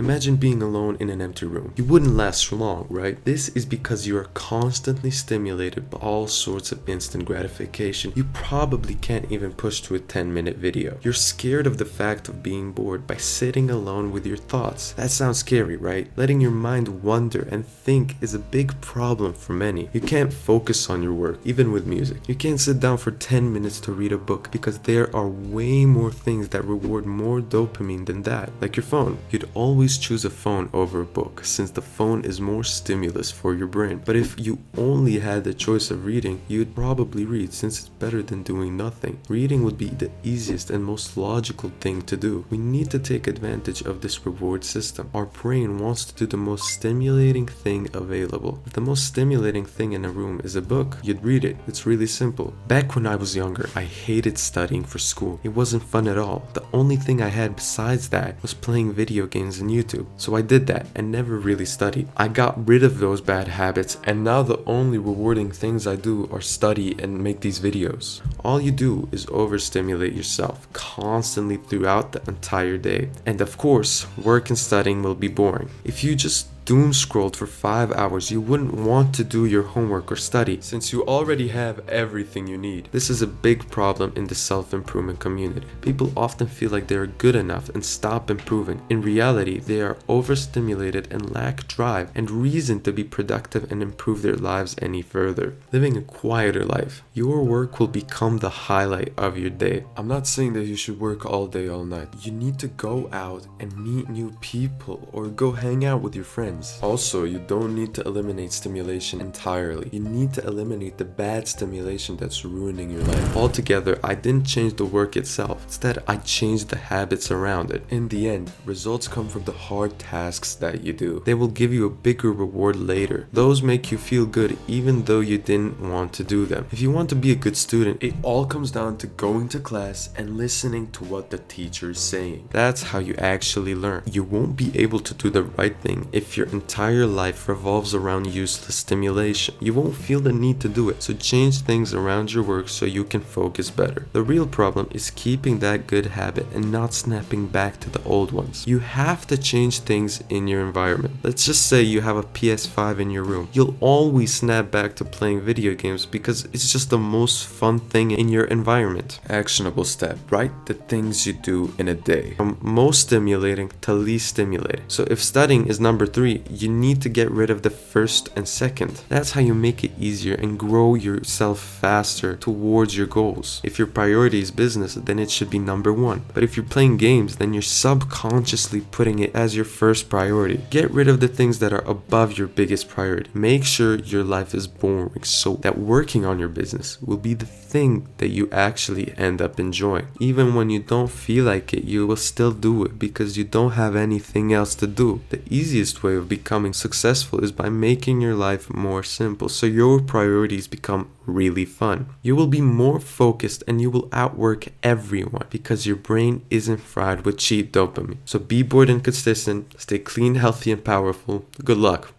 Imagine being alone in an empty room. You wouldn't last long, right? This is because you are constantly stimulated by all sorts of instant gratification. You probably can't even push to a 10-minute video. You're scared of the fact of being bored by sitting alone with your thoughts. That sounds scary, right? Letting your mind wander and think is a big problem for many. You can't focus on your work, even with music. You can't sit down for 10 minutes to read a book because there are way more things that reward more dopamine than that, like your phone. You'd always choose a phone over a book since the phone is more stimulus for your brain. But if you only had the choice of reading, you'd probably read since it's better than doing nothing. Reading would be the easiest and most logical thing to do. We need to take advantage of this reward system. Our brain wants to do the most stimulating thing available. If the most stimulating thing in a room is a book, you'd read it. It's really simple. Back when I was younger, I hated studying for school. It wasn't fun at all. The only thing I had besides that was playing video games on YouTube. So I did that and never really studied. I got rid of those bad habits, and now the only rewarding things I do are study and make these videos. All you do is overstimulate yourself constantly throughout the entire day. And of course, work and studying will be boring. If you just doom scrolled for 5 hours, you wouldn't want to do your homework or study since you already have everything you need. This is a big problem in the self-improvement community. People often feel like they are good enough and stop improving. In reality, they are overstimulated and lack drive and reason to be productive and improve their lives any further. Living a quieter life. Your work will become the highlight of your day. I'm not saying that you should work all day, all night. You need to go out and meet new people or go hang out with your friends. Also, you don't need to eliminate stimulation entirely. You need to eliminate the bad stimulation that's ruining your life. Altogether, I didn't change the work itself. Instead, I changed the habits around it. In the end, results come from the hard tasks that you do. They will give you a bigger reward later. Those make you feel good even though you didn't want to do them. If you want to be a good student, it all comes down to going to class and listening to what the teacher is saying. That's how you actually learn. You won't be able to do the right thing if your entire life revolves around useless stimulation. You won't feel the need to do it, so change things around your work so you can focus better. The real problem is keeping that good habit and not snapping back to the old ones. You have to change things in your environment. Let's just say you have a PS5 in your room. You'll always snap back to playing video games because it's just the most fun thing in your environment. Actionable step. Write the things you do in a day, from most stimulating to least stimulating. So if studying is number 3, you need to get rid of the first and second. That's how you make it easier and grow yourself faster towards your goals. If your priority is business, then it should be number 1. But if you're playing games, then you're subconsciously putting it as your first priority. Get rid of the things that are above your biggest priority. Make sure your life is boring so that working on your business will be the thing that you actually end up enjoying. Even when you don't feel like it, you will still do it because you don't have anything else to do. The easiest way of becoming successful is by making your life more simple so your priorities become really fun. You will be more focused and you will outwork everyone because your brain isn't fried with cheap dopamine. So be bored and consistent, stay clean, healthy, and powerful. Good luck.